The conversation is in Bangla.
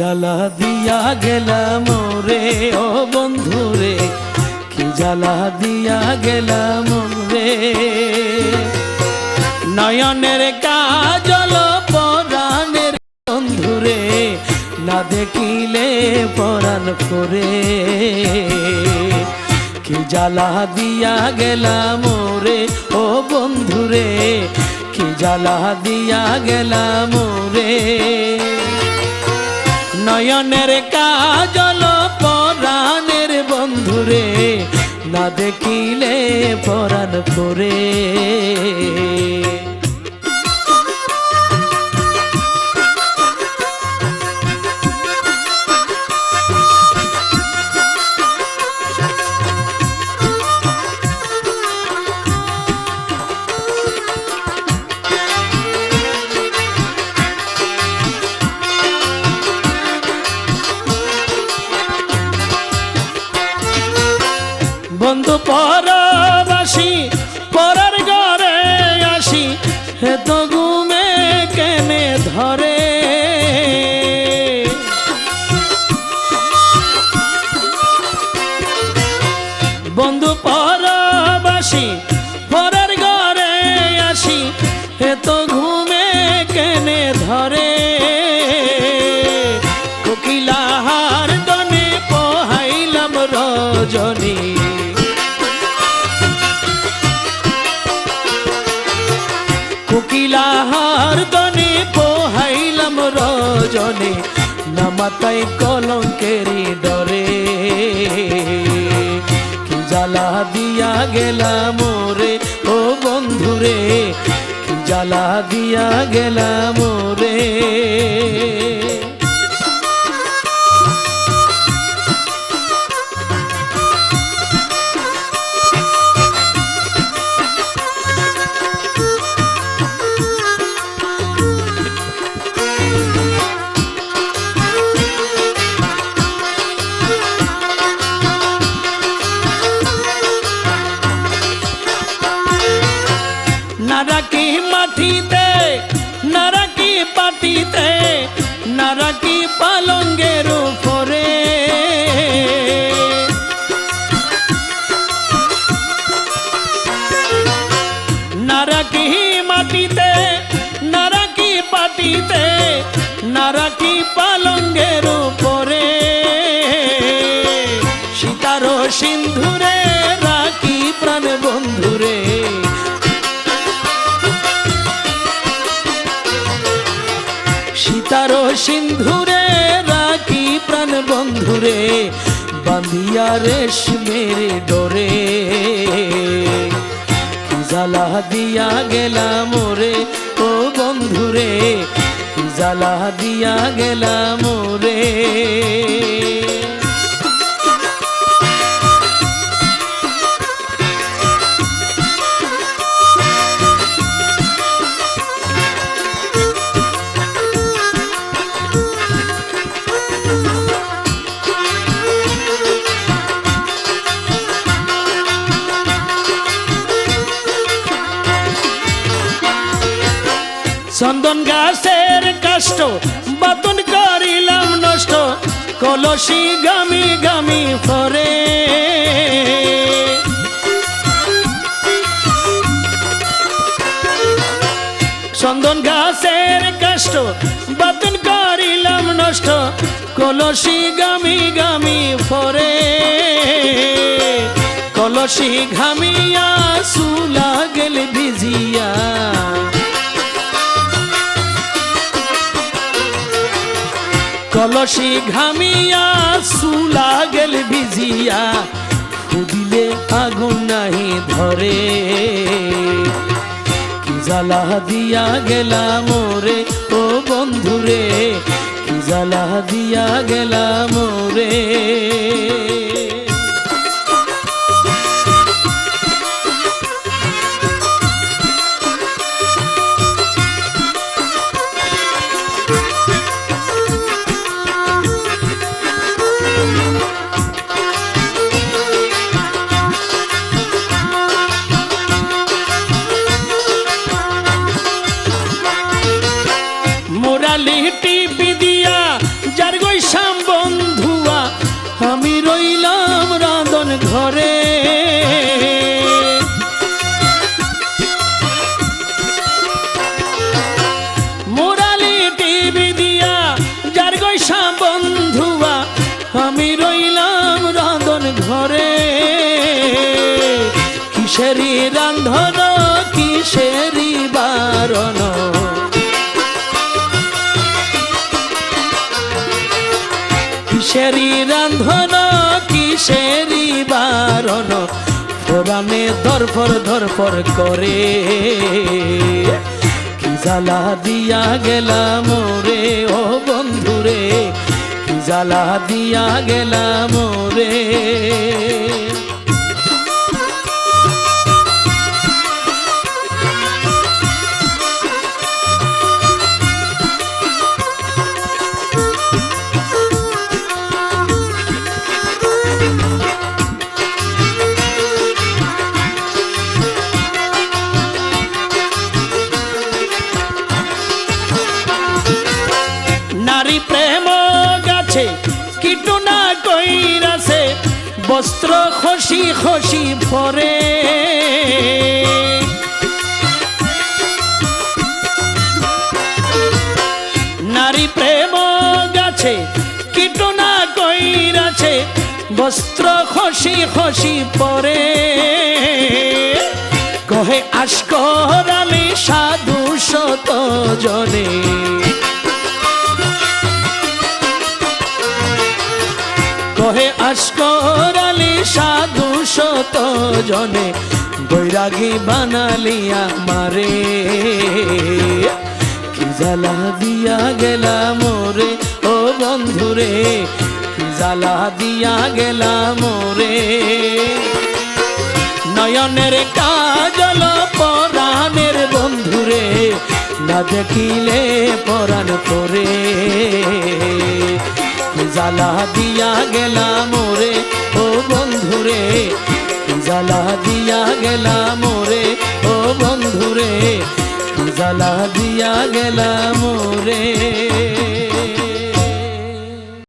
জ্বালা দিয়া গেলাম রে ও বন্ধু রে, কি জ্বালা দিয়া গেলাম রে। নয়নের কাজল পরাণের বন্ধু রে, না দেখিলে পরাণ করে। কি জ্বালা দিয়া গেলাম রে ও বন্ধু রে, কি জ্বালা দিয়া গেলাম রে। নয়নের কাজল পরাণের বন্ধু রে, না দেখিলে পরাণ করে। বন্ধু পরবাসী পরার ঘরে আসি, এত ঘুমে কেনে ধরে। বন্ধু পরবাসী পরার ঘরে আসি, এত ঘুমে কেনে ধরে। কোকিলাহার দনে পোহাইলাম রজনী, কোকিলাহার দনে পোহাইলাম রজনী, না মাথায় কলঙ্কেরি ডরে। কি জ্বালা দিয়া গেলাম রে ও বন্ধু রে, কি জ্বালা দিয়া গেলাম রে। নারাকি মাটিতে নারাকি পাটিতে, নারাকি পালঙ্গের উপরে। নারাকি মাটিতে নারাকি পাটিতে, নারাকি পালঙ্গের উপরে। সীতার সিন্ধুরে রাখি প্রাণ বন্ধুরে, সীতার সিন্ধুরে রাখি প্রাণ বন্ধুরে, বাঁধিয়া রেশমের ডোরে। কি জ্বালা দিয়া গেলাম রে ও বন্ধুরে, কি জ্বালা দিয়া গেলাম রে। চন্দন গাছের কাষ্ঠ বাতন করিলাম নষ্ট, কলসি গামি গামি ফরে। চন্দন গাছের কাষ্ঠ বাতন করিলাম নষ্ট, কলসি গামি গামি ফরে। কলসি ঘামিয়া চুলা গেল ভিজিয়া, কলসি ঘামিয়া চুলা গেল ভিজিয়া, ফুদিলে আগুন নাহি ধরে। কি জ্বালা দিয়া গেলাম রে ও বন্ধু রে, কি জ্বালা দিয়া গেলাম রে। মোরালি টিপি দিয়া যার গই বারণ, কিসেরি রান্ধন কিসেরি বারণ, পরাণে ধরফর ধরফর করে, কি জ্বালা দিয়া গেলাম রে ও বন্ধুরে, কি জ্বালা দিয়া গেলাম রে। নারী প্রেম গাছে কিটু না কইরাছে, বস্ত্র খসি খসি পরে, নারী প্রেম গাছে কিটু না কইরাছে, বস্ত্র খসি খসি পরে, কহে আশকরালি সাধু শত জনে, কহে আশকরালি সাধু শত জনে, বৈরাগী বানালিয়া মারে, কি জ্বালা দিয়া গেলাম রে ও বন্ধুরে, কি জ্বালা দিয়া গেলাম রে। নয়নের কাজল পরাণের বন্ধুরে, না দেখিলে পরাণ পরে, কি জ্বালা দিয়া গেলাম রে ও বন্ধুরে, কি জ্বালা দিয়া গেলাম রে ও বন্ধুরে, কি জ্বালা দিয়া গেলাম রে।